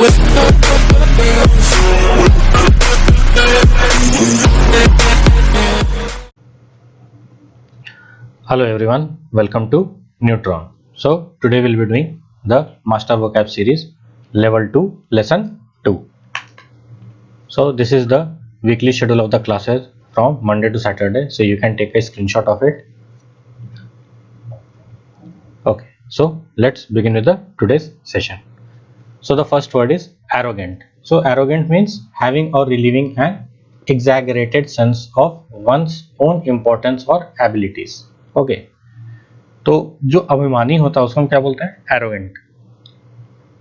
Hello everyone, welcome to Neutron. So today we'll be doing the Master Vocab series Level 2 Lesson 2. So this is the weekly schedule of the classes from Monday to Saturday. So you can take a screenshot of it. Okay, so let's begin with the today's session. So the first word is arrogant. So arrogant means having or relieving an exaggerated sense of one's own importance or abilities. Okay तो जो अभिमानी होता है उसको हम क्या बोलते हैं? एरोगेंट.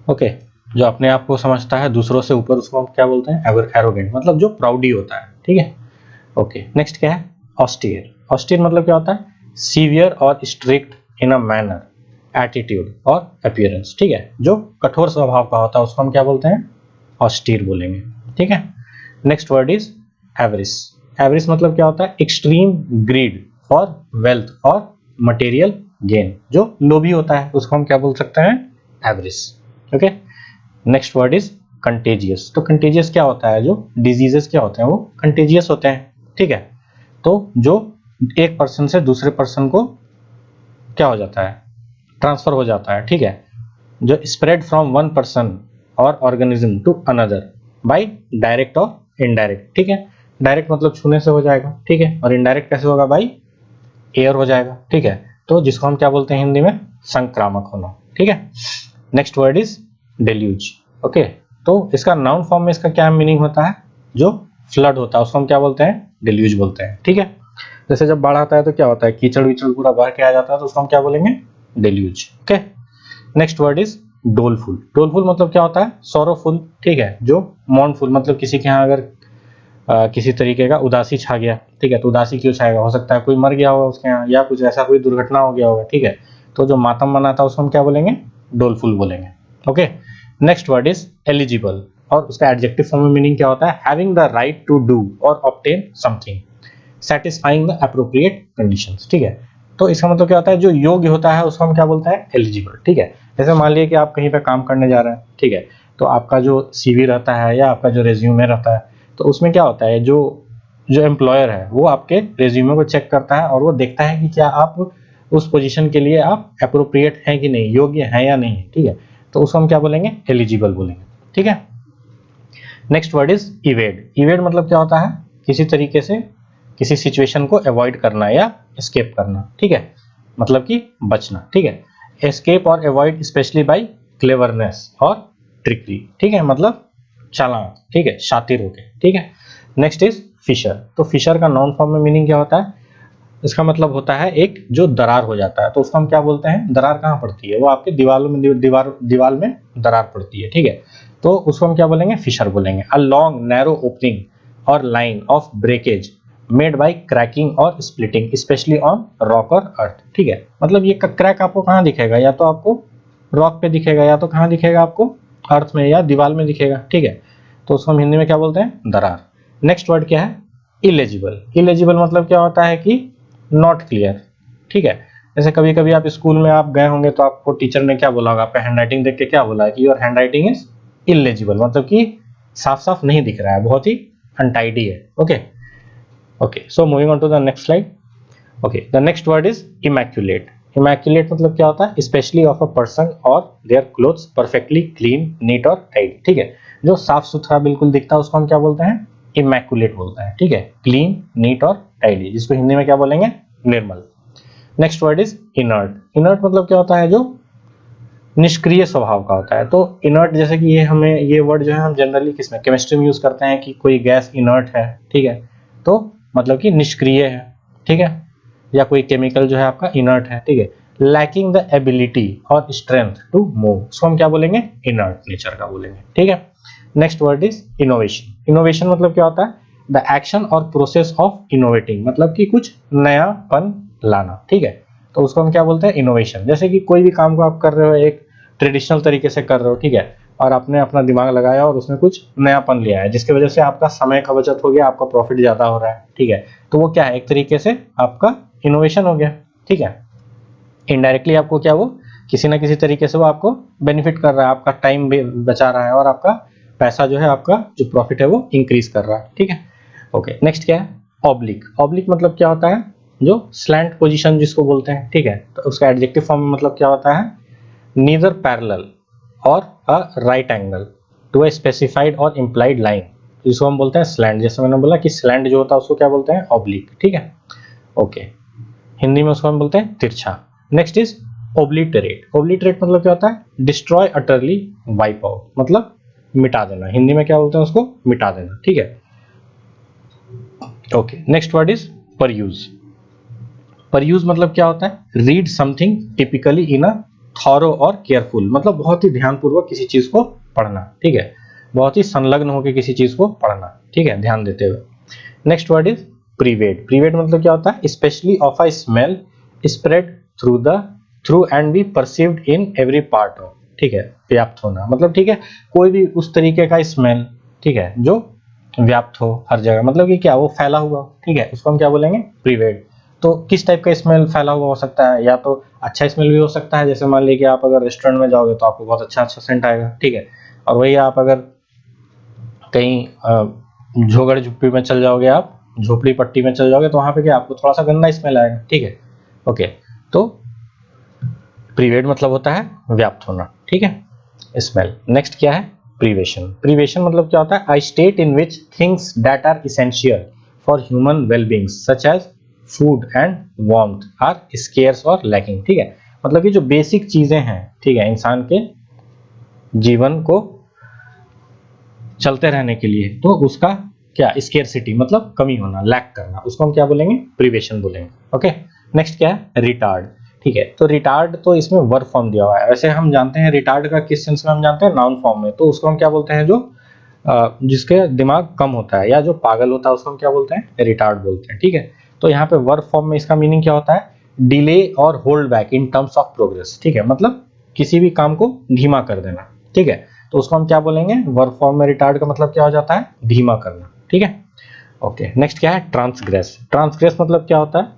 ओके, जो अपने आप को समझता है दूसरों से ऊपर उसको हम क्या बोलते हैं? एरोगेंट, मतलब जो प्राउडी होता है. ठीक है. ओके, नेक्स्ट क्या है? ऑस्टियर. ऑस्टियर मतलब क्या होता है? सीवियर और strict in a manner, attitude और अपीयरेंस. ठीक है, जो कठोर स्वभाव का होता है उसको हम क्या बोलते हैं? ऑस्टियर बोलेंगे. ठीक है. Next word is avarice. Avarice मतलब क्या होता है? एक्सट्रीम ग्रीड फॉर वेल्थ और मटेरियल गेन. जो लोभी होता है उसको हम क्या बोल सकते हैं? Avarice. Okay. Next word is contagious. तो कंटेजियस क्या होता है? जो डिजीजेस क्या होते हैं वो कंटेजियस होते हैं. ठीक है. तो जो एक पर्सन से दूसरे पर्सन को क्या हो जाता है? ट्रांसफर हो जाता है. ठीक है. जो स्प्रेड फ्रॉम वन पर्सन और organism to another by direct और इनडायरेक्ट. ठीक है. डायरेक्ट मतलब छूने से हो जाएगा. ठीक है. और इनडायरेक्ट कैसे होगा? बाय एयर हो जाएगा. ठीक है. तो जिसको हम क्या बोलते हैं हिंदी में? संक्रामक होना. ठीक है. Next word is deluge. Okay. तो इसका नाउन फॉर्म में इसका क्या मीनिंग होता है? जो फ्लड होता है उसको हम क्या बोलते हैं? डेल्यूज बोलते हैं. ठीक है. जैसे जब बाढ़ आता है तो क्या होता है? कीचड़ विचड़ पूरा भर के आ जाता है तो उसको हम क्या बोलेंगे? Deluge. Okay. Next word is doleful. Doleful मतलब क्या होता है? सॉरोफुल. ठीक है. जो मॉर्नफुल मतलब किसी के यहाँ अगर किसी तरीके का उदासी छा गया. ठीक है. तो उदासी क्यों छाएगा? हो सकता है कोई मर गया होगा उसके यहाँ या कुछ ऐसा कोई दुर्घटना हो गया होगा. ठीक है. तो जो मातम मनाता है उसको हम क्या बोलेंगे? डोलफुल बोलेंगे. Okay. Next word is eligible और उसका एडजेक्टिव फॉर्म में मीनिंग क्या होता है? Having the right to do or obtain something satisfying the appropriate conditions. ठीक है. तो इसका मतलब क्या होता है? जो योग्य होता है उसको हम क्या बोलते हैं? एलिजिबल. ठीक है. जैसे मान लीजिए कि आप कहीं पे काम करने जा रहे हैं. ठीक है. तो आपका जो सीवी रहता है या आपका जो रेज्यूमे रहता है तो उसमें क्या होता है? जो एम्प्लॉयर है वो आपके रेज्यूमे को चेक करता है और वो देखता है कि क्या आप उस पोजीशन के लिए आप एप्रोप्रिएट हैं कि नहीं, योग्य हैं या नहीं. ठीक है. तो उसको हम क्या बोलेंगे? एलिजिबल बोलेंगे. ठीक है. Next word is evade. Evade मतलब क्या होता है? किसी तरीके से किसी सिचुएशन को अवॉइड करना या एस्केप करना. ठीक है. मतलब कि बचना. ठीक है. एस्केप और अवॉइड स्पेशली बाय क्लेवरनेस और ट्रिकरी. ठीक है. मतलब चालाक. ठीक है. शातिर होके. ठीक है. Next is fissure. तो फिशर का नाउन फॉर्म में मीनिंग क्या होता है? इसका मतलब होता है एक जो दरार हो जाता है. तो उसको हम क्या बोलते हैं? दरार कहाँ पड़ती है? वो आपके दीवारों में दीवार में दरार पड़ती है. ठीक है. तो उसको हम क्या बोलेंगे? फिशर बोलेंगे. अ लॉन्ग नैरो ओपनिंग और line of breakage made by cracking और स्प्लिटिंग स्पेशली ऑन रॉक और अर्थ. ठीक है. मतलब ये क्रैक आपको कहाँ दिखेगा? या तो आपको रॉक पे दिखेगा या तो कहाँ दिखेगा? आपको अर्थ में या दीवार में दिखेगा. ठीक है. तो उसको हम हिंदी में क्या बोलते हैं? दरार. नेक्स्ट वर्ड क्या है? इलेजिबल. इलेजिबल मतलब क्या होता है कि नॉट क्लियर. ठीक है. जैसे कभी कभी आप स्कूल में आप गए होंगे तो आपको टीचर ने क्या बोला होगा? आपका हैंडराइटिंग देख के क्या बोला है कि योर हैंडराइटिंग इज इलेजिबल, मतलब कि साफ साफ नहीं दिख रहा है, बहुत ही अनटाइडी है. Okay. Okay. So moving on to the next slide. Okay. The next word is immaculate. Immaculate मतलब क्या होता है? स्पेशली ऑफ अ पर्सन और their clothes perfectly clean, neat और टाइडी. ठीक है. जो साफ सुथरा बिल्कुल दिखता है उसको हम क्या बोलते हैं? इमैक्युलेट बोलते हैं. ठीक है. क्लीन, नीट और टाइडी, जिसको हिंदी में क्या बोलेंगे? निर्मल. Next word is inert. Inert मतलब क्या होता है? जो निष्क्रिय स्वभाव का होता है. तो इनर्ट जैसे कि ये वर्ड जो है हम जनरली किसमें? केमिस्ट्री में यूज करते हैं कि कोई गैस इनर्ट है. ठीक है. तो मतलब कि निष्क्रिय है. ठीक है. या कोई केमिकल जो है आपका इनर्ट है. ठीक है. लैकिंग द एबिलिटी और स्ट्रेंथ टू मूव, उसको हम क्या बोलेंगे? इनर्ट नेचर का बोलेंगे. ठीक है. Next word is innovation. Innovation मतलब क्या होता है? द एक्शन और प्रोसेस ऑफ इनोवेटिंग, मतलब कि कुछ नयापन लाना. ठीक है. तो उसको हम क्या बोलते हैं? इनोवेशन. जैसे कि कोई भी काम को आप कर रहे हो एक ट्रेडिशनल तरीके से कर रहे हो. ठीक है. और आपने अपना दिमाग लगाया और उसमें कुछ नयापन लिया है जिसकी वजह से आपका समय का बचत हो गया, आपका प्रॉफिट ज्यादा हो रहा है. ठीक है. तो वो क्या है? एक तरीके से आपका इनोवेशन हो गया. ठीक है. इनडायरेक्टली आपको क्या वो किसी ना किसी तरीके से वो आपको बेनिफिट कर रहा है, आपका टाइम बचा रहा है और आपका पैसा जो है, आपका जो प्रॉफिट है वो इंक्रीज कर रहा है, ठीक है। ओके, नेक्स्ट क्या है, ऑब्लिक। ऑब्लिक मतलब क्या होता है, जो स्लैंट पोजीशन जिसको बोलते हैं, ठीक है। तो उसका एडजेक्टिव फॉर्म में मतलब क्या होता है, नीदर पैरेलल और a right angle to a specified और इम्प्लाइड लाइन, जिसको हम बोलते हैं स्लैंट। जैसे मैंने बोला कि स्लैंट जो होता है उसको क्या बोलते हैं, ऑब्लिक, ठीक है। ओके, हिंदी में उसको हम बोलते हैं तिरछा। Next is ओब्लिटरेट। ओब्लिटरेट मतलब क्या होता है, डिस्ट्रॉय, अटरली, वाइप आउट, मतलब मिटा देना। हिंदी में क्या बोलते हैं उसको, मिटा देना, ठीक है। Okay, next word is peruse. Peruse मतलब क्या होता है, read something typically in a thorough or careful, मतलब बहुत ही ध्यानपूर्वक किसी चीज को पढ़ना, ठीक है। बहुत ही संलग्न होकर किसी चीज को पढ़ना, ठीक है, ध्यान देते हुए। Next word is प्रीवेड। प्रीवेड मतलब क्या होता है, especially of a smell spread through and be perceived in every part of, ठीक है, व्याप्त होना, मतलब ठीक है, कोई भी उस तरीके का स्मेल, ठीक है, जो व्याप्त हो हर जगह, मतलब कि क्या, वो फैला हुआ, ठीक है, उसको हम क्या बोलेंगे, प्रीवेड। तो किस टाइप का स्मेल फैला हुआ हो सकता है, या तो अच्छा स्मेल भी हो सकता है, जैसे मान लीजिए आप अगर रेस्टोरेंट में जाओगे तो आपको बहुत अच्छा अच्छा सेंट आएगा, ठीक है। और वही आप अगर कहीं झोगड़ झुप्पी में चल जाओगे, आप झोपड़ी पट्टी में चल जाओगे, तो वहां पे क्या, आपको थोड़ा सा गंदा स्मेल आएगा, ठीक है। ओके, तो प्रीवेड मतलब होता है व्याप्त होना, ठीक है, स्मेल। नेक्स्ट क्या है, प्रीवेशन। प्रीवेशन मतलब क्या होता है, a state in which things that are essential for human wellbeing such as food and warmth are scarce और लैकिंग, ठीक है। मतलब कि जो बेसिक चीजें हैं, ठीक है, इंसान के जीवन को चलते रहने के लिए, तो उसका क्या, स्केर्सिटी मतलब कमी होना, लैक करना, उसको हम क्या बोलेंगे, प्रीवेशन बोलेंगे। ओके, नेक्स्ट क्या है, रिटार्ड, ठीक है। तो रिटार्ड तो इसमें वर्ब फॉर्म दिया हुआ है, वैसे हम जानते हैं रिटार्ड का किस सेंस में हम जानते हैं, नाउन फॉर्म में। तो उसको हम क्या बोलते हैं, जो जिसके दिमाग कम होता है या जो पागल होता है, उसको हम क्या बोलते हैं, रिटार्ड बोलते हैं, ठीक है। तो यहाँ पे वर्ब फॉर्म में इसका मीनिंग क्या होता है, डिले और hold back in terms of progress, ठीक है, मतलब किसी भी काम को धीमा कर देना, ठीक है। तो उसको हम क्या बोलेंगे, वर्ब फॉर्म में रिटार्ड का मतलब क्या हो जाता है, धीमा करना, ठीक है। ओके, नेक्स्ट क्या है, ट्रांसग्रेस। ट्रांसग्रेस मतलब क्या होता है,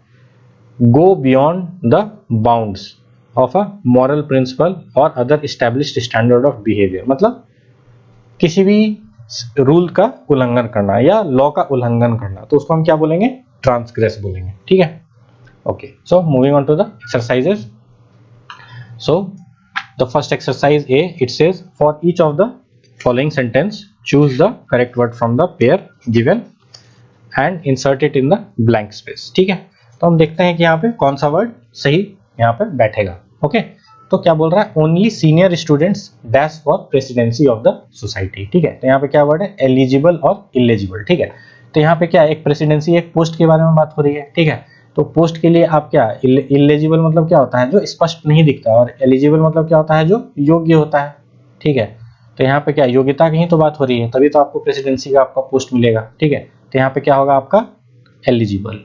go beyond the bounds of a moral principle or other established standard of behaviour, मतलब किसी भी रूल का उल्लंघन करना या लॉ का उल्लंघन करना, तो उसको हम क्या बोलेंगे, ट्रांसग्रेस बोलेंगे, ठीक है। Okay, so moving on to the exercises. So the first exercise A, it says for each of the following sentence choose the correct word from the pair given and insert it in the blank space, ठीक है। तो हम देखते हैं कि यहाँ पे कौन सा वर्ड सही यहाँ पे बैठेगा। ओके, तो क्या बोल रहा है, only senior students dash for presidency of the society, ठीक है। तो यहाँ पे क्या वर्ड है, एलिजिबल और इलिजिबल, ठीक है। तो यहाँ पे क्या, एक प्रेसिडेंसी, एक पोस्ट के बारे में बात हो रही है, ठीक है। तो पोस्ट के लिए आप क्या, इलिजिबल मतलब क्या होता है, जो स्पष्ट नहीं दिखता, और एलिजिबल मतलब क्या होता है, जो योग्य होता है, ठीक है। तो यहाँ पे क्या, योग्यता की ही तो बात हो रही है, तभी तो आपको प्रेसिडेंसी का आपका पोस्ट मिलेगा, ठीक है। तो यहाँ पे क्या होगा आपका, एलिजिबल।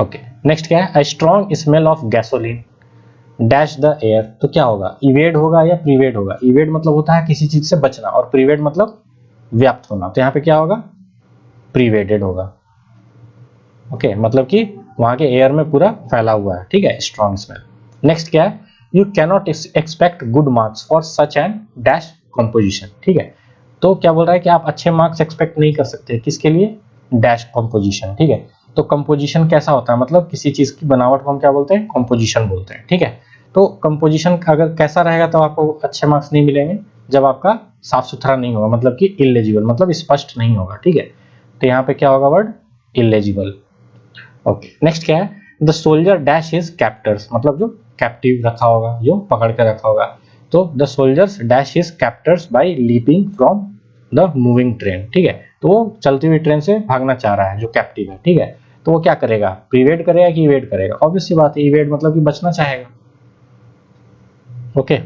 ओके, नेक्स्ट क्या है, a strong smell of gasoline dash the air. तो क्या होगा, इवेड होगा या प्रीवेड होगा। इवेड मतलब होता है किसी चीज से बचना, और प्रीवेड मतलब व्याप्त होना। तो यहाँ पे क्या होगा, प्रीवेडेड होगा। ओके, मतलब कि वहां के एयर में पूरा फैला हुआ है, ठीक है, स्ट्रॉन्ग स्मेल। नेक्स्ट क्या है, you cannot expect good marks for such and dash composition, ठीक है। तो क्या बोल रहा है कि आप अच्छे मार्क्स एक्सपेक्ट नहीं कर सकते, किसके लिए, डैश कंपोजिशन, ठीक है। तो कंपोजिशन कैसा होता है, मतलब किसी चीज की बनावट को हम क्या बोलते हैं, कंपोजिशन बोलते हैं, ठीक है। तो कंपोजिशन अगर कैसा रहेगा तो आपको अच्छे मार्क्स नहीं मिलेंगे, जब आपका साफ सुथरा नहीं होगा, मतलब कि इलेजिबल, मतलब स्पष्ट नहीं होगा, ठीक है। तो यहाँ पे क्या होगा वर्ड, इलेजिबल। ओके, नेक्स्ट क्या है, the soldier dash his captors, मतलब जो कैप्टिव रखा होगा, जो पकड़ के रखा होगा। तो the soldiers dash his captors by leaping from the moving train, ठीक है। तो वो चलती हुई ट्रेन से भागना चाह रहा है, जो कैप्टिव है, ठीक है। तो वो क्या करेगा, प्रीवेड करेगा कि इवेड करेगा, ऑब्वियस सी बात है, इवेड मतलब कि बचना चाहेगा। Okay,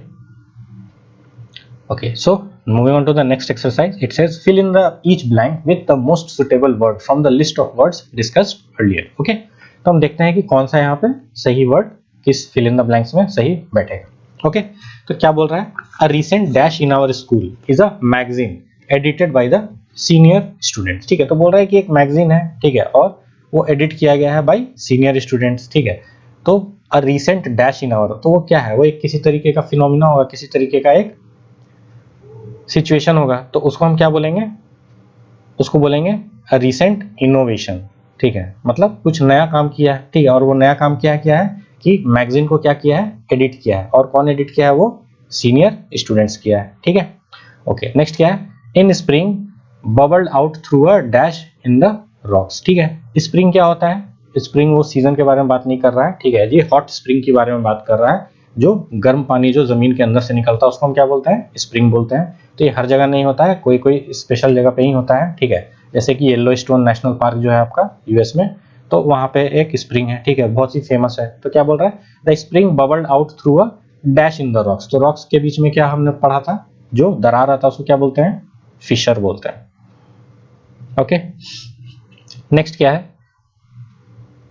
okay, so moving on to the next exercise, it says fill in the each blank with the most suitable word from the list of words discussed earlier. Okay, तो हम देखते हैं कि कौन सा यहाँ पे सही वर्ड किस fill in the blanks में सही बैठेगा। okay, तो क्या बोल रहा है, a recent dash in our school is a magazine edited by the senior students, ठीक है। तो बोल रहा है कि एक मैगजीन है, ठीक है, और वो एडिट किया गया है बाय सीनियर स्टूडेंट्स, ठीक है। तो a recent dash in our, तो वो क्या है, वो एक किसी तरीके का फिनोमिना होगा, किसी तरीके का एक सिचुएशन होगा, तो उसको हम क्या बोलेंगे, उसको बोलेंगे अ रीसेंट इनोवेशन। ठीक है, मतलब कुछ नया काम किया है। ठीक है, और वो नया काम क्या है कि मैगजीन को क्या किया है, एडिट किया है। और कौन एडिट किया है, वो सीनियर स्टूडेंट्स किया है। ठीक है, ओके। नेक्स्ट क्या है, इन spring bubbled out through a dash in the rocks. ठीक है, स्प्रिंग क्या होता है, स्प्रिंग वो सीजन के बारे में बात नहीं कर रहा है। ठीक है, ये हॉट स्प्रिंग के बारे में बात कर रहा है, जो गर्म पानी जो जमीन के अंदर से निकलता है उसको हम क्या बोलते हैं, स्प्रिंग बोलते हैं। तो ये हर जगह नहीं होता है, कोई कोई स्पेशल जगह पे ही होता है। ठीक है, जैसे कि येलोस्टोन नेशनल पार्क जो है आपका यूएस में, तो वहां पे एक स्प्रिंग है। ठीक है, बहुत ही फेमस है। तो क्या बोल रहा है, the spring bubbled out through a dash in the rocks. तो रॉक्स के बीच में क्या हमने पढ़ा था, जो दरार आता है उसको क्या बोलते हैं, फिशर बोलते हैं। ओके, नेक्स्ट क्या है,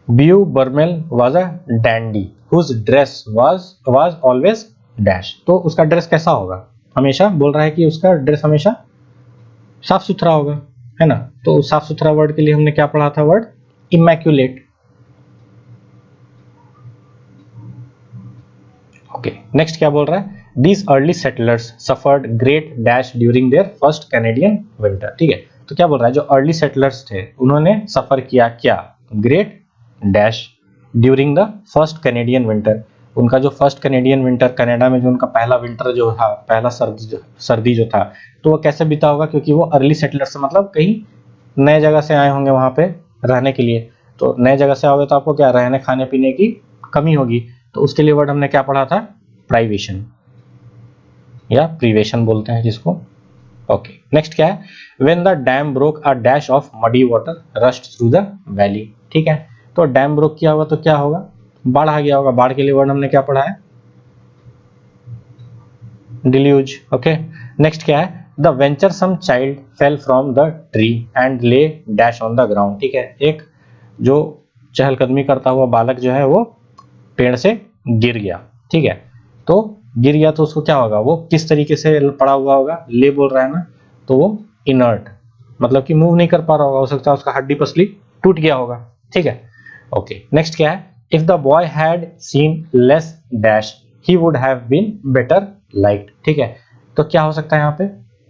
Beau Brummell was a dandy whose dress was always dash. तो उसका ड्रेस कैसा होगा, हमेशा बोल रहा है कि उसका ड्रेस हमेशा साफ सुथरा होगा, है ना। तो साफ सुथरा वर्ड के लिए हमने क्या पढ़ा था, वर्ड इमैक्युलेट। ओके, नेक्स्ट क्या बोल रहा है, these early settlers suffered great dash during their first Canadian winter. ठीक है, तो क्या बोल रहा है, जो अर्ली सेटलर्स थे उन्होंने सफर किया क्या, great dash during the first Canadian winter. उनका जो फर्स्ट कैनेडियन विंटर, कनाडा में जो उनका पहला विंटर जो था, पहला सर्दी जो था, तो वो कैसे बीता होगा, क्योंकि वो अर्ली सेटलर्स मतलब कहीं नए जगह से आए होंगे वहां पे रहने के लिए। तो नए जगह से आओगे तो आपको क्या, रहने खाने पीने की कमी होगी। तो उसके लिए वर्ड हमने क्या पढ़ा था, प्राइवेशन या प्रीवेशन बोलते हैं जिसको। ओके, नेक्स्ट क्या है, when the dam broke a dash of muddy water rushed through the valley. ठीक है, तो डैम ब्रोक किया होगा तो क्या होगा, बाढ़ आ गया होगा। बाढ़ के लिए वर्ड हमने क्या पढ़ा है, डिल्यूज। ओके, नेक्स्ट क्या है, the venturesome child fell from the tree and lay dash on the ground. ठीक है, एक जो चहलकदमी करता हुआ बालक जो है वो पेड़ से गिर गया। ठीक है, तो गिर गया तो उसको क्या होगा, वो किस तरीके से पड़ा हुआ होगा, ले बोल रहा है ना, तो वो इनर्ट, मतलब कि मूव नहीं कर पा रहा होगा, हो सकता है उसका हड्डी पसली टूट गया होगा। ठीक है, ओके। नेक्स्ट क्या है, if the boy had seen less dash he would have been better liked. ठीक है, तो क्या हो सकता है यहाँ पे,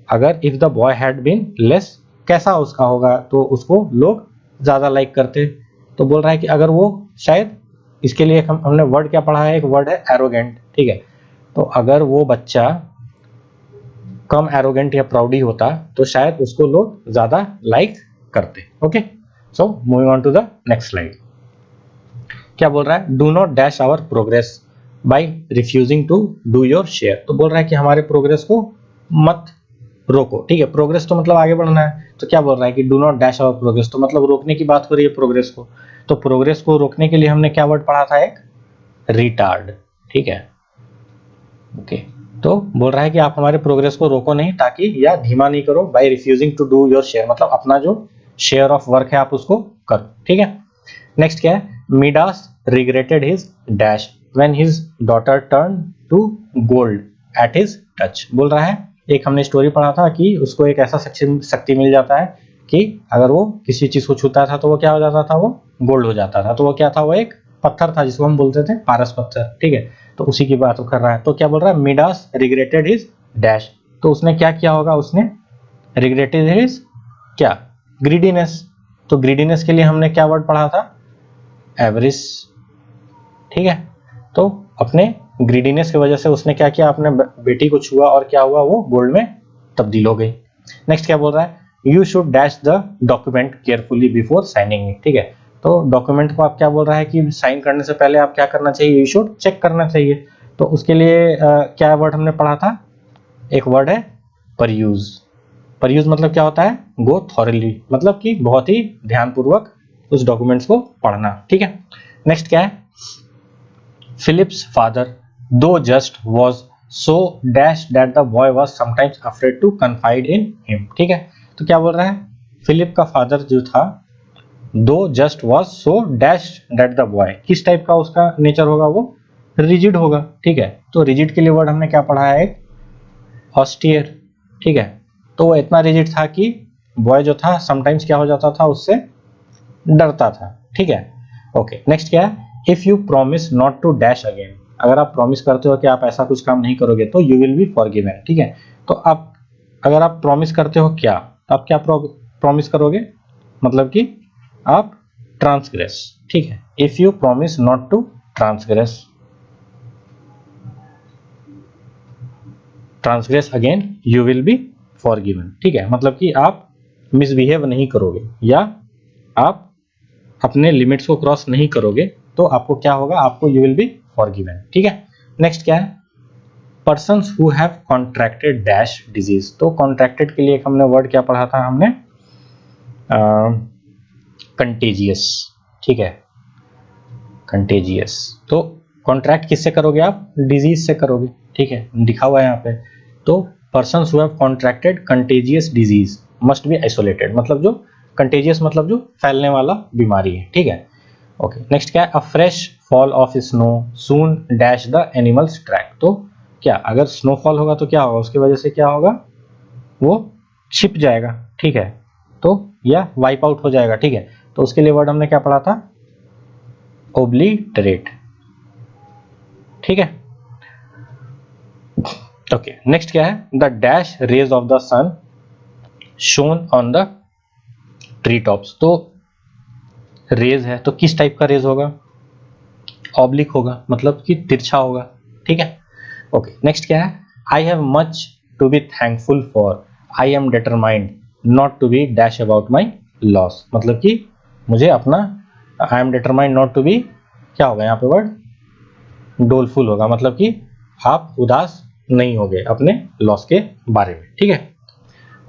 अगर if the boy had been less, कैसा उसका होगा, तो उसको लोग ज्यादा लाइक करते। तो बोल रहा है कि अगर वो शायद, इसके लिए हमने वर्ड क्या पढ़ा है, एक वर्ड है एरोगेंट। ठीक है, तो अगर वो बच्चा कम एरोगेंट या प्राउडी होता तो शायद उसको लोग ज्यादा लाइक करते। Okay, so moving on to the next slide. क्या बोल रहा है, do not dash our progress by refusing to do your share. तो बोल रहा है कि हमारे प्रोग्रेस को मत रोको। ठीक है, प्रोग्रेस तो मतलब आगे बढ़ना है, तो क्या बोल रहा है कि do not dash our progress, तो मतलब रोकने की बात हो रही है प्रोग्रेस को। तो प्रोग्रेस को रोकने के लिए हमने क्या वर्ड पढ़ा था, एक रिटार्ड। ठीक है, ओके। तो बोल रहा है कि आप हमारे प्रोग्रेस को रोको नहीं, ताकि या धीमा नहीं करो, by refusing to do your share, मतलब अपना जो शेयर ऑफ वर्क है आप उसको करो। ठीक है, नेक्स्ट क्या है, Midas regretted his dash when his daughter turn to gold at his touch. बोल रहा है, एक हमने स्टोरी पढ़ा था कि उसको एक ऐसा शक्ति मिल जाता है कि अगर वो किसी चीज को छूता था तो वो क्या हो जाता था, वो गोल्ड हो जाता था। तो वो क्या था, वो एक पत्थर था जिसको हम बोलते थे पारस पत्थर। ठीक है, तो उसी की बात कर रहा है। तो क्या बोल रहा है, मिडास रिग्रेटेड हिज डैश, तो उसने क्या किया होगा, उसने रिग्रेटेड हिज क्या, ग्रीडीनेस। तो ग्रीडीनेस के लिए हमने क्या वर्ड पढ़ा था, एवरिस। ठीक है, तो अपने ग्रीडीनेस की वजह से उसने क्या किया, अपने बेटी को छुआ और क्या हुआ, वो गोल्ड में तब्दील हो गई। नेक्स्ट क्या बोल रहा है, you should dash the document carefully before signing it. ठीक है, तो डॉक्यूमेंट को आप क्या बोल रहा है कि साइन करने से पहले आप क्या करना चाहिए, यू शुड चेक करना चाहिए। तो उसके लिए क्या वर्ड हमने पढ़ा था, एक वर्ड है परयूज। परयूज मतलब क्या होता है, गो थॉरली, मतलब कि बहुत ही ध्यानपूर्वक उस डॉक्यूमेंट्स को पढ़ना। ठीक है, नेक्स्ट क्या है, Philip's father though just was so dash that the boy was sometimes afraid to confide in him. ठीक है, तो क्या बोल रहा है, फिलिप का फादर जो था, दो just was so dash that the boy, किस टाइप का उसका नेचर होगा, वो रिजिड होगा। ठीक है, तो रिजिड के लिए वर्ड हमने क्या पढ़ा है, एक ऑस्टियर। ठीक है, तो वो इतना रिजिड था कि बॉय जो था समटाइम्स क्या हो जाता था, उससे डरता था। ठीक है, ओके। नेक्स्ट क्या है, if you promise not to dash again, अगर आप प्रॉमिस करते हो कि आप ऐसा कुछ काम नहीं करोगे तो यू विल बी फॉरगिवन, ठीक है। तो आप अगर आप प्रॉमिस करते हो क्या, तो आप क्या प्रॉमिस करोगे, मतलब कि आप ट्रांसग्रेस, ठीक है। If you promise not to transgress again you will be forgiven, ठीक है। मतलब कि आप मिसबिहेव नहीं करोगे या आप अपने लिमिट्स को क्रॉस नहीं करोगे तो आपको क्या होगा, आपको यू विल बी फॉरगिवन, ठीक है। नेक्स्ट क्या है, persons who have contracted dash disease. तो कॉन्ट्रैक्टेड के लिए एक हमने वर्ड क्या पढ़ा था, हमने कंटेजियस, ठीक है, कंटेजियस। तो कॉन्ट्रैक्ट किससे करोगे आप, डिजीज से करोगे, ठीक है, लिखा हुआ है यहाँ पे। तो persons who have contracted contagious disease must be isolated, मतलब जो कंटेजियस मतलब जो फैलने वाला बीमारी है, ठीक है। ओके, नेक्स्ट क्या है, अ fresh fall of snow soon dash the animals track. तो क्या, अगर स्नोफॉल होगा तो क्या होगा, उसकी वजह से क्या होगा, वो छिप जाएगा, ठीक है, तो या वाइप आउट हो जाएगा, ठीक है। तो उसके लिए वर्ड हमने क्या पढ़ा था, ओब्लिटरेट, ठीक है। ओके, नेक्स्ट क्या है, the dash rays of the sun shone on the tree tops. तो रेज है तो किस टाइप का रेज होगा, ऑब्लिक होगा, मतलब कि तिरछा होगा, ठीक है। ओके, नेक्स्ट क्या है, I have much to be thankful for, I am determined not to be dash about my loss. मतलब कि मुझे अपना, I am determined not to be, क्या होगा यहाँ पे वर्ड, डोलफुल होगा, मतलब कि आप उदास नहीं होगे अपने लॉस के बारे में, ठीक है।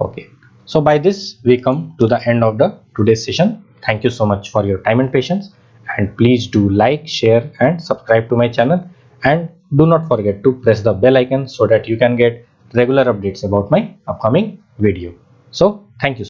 Okay, so by this we come to the end of the today's session. Thank you so much for your time and patience, and please do like, share and subscribe to my channel, and do not forget to press the bell icon so that you can get regular updates about my upcoming video. So thank you.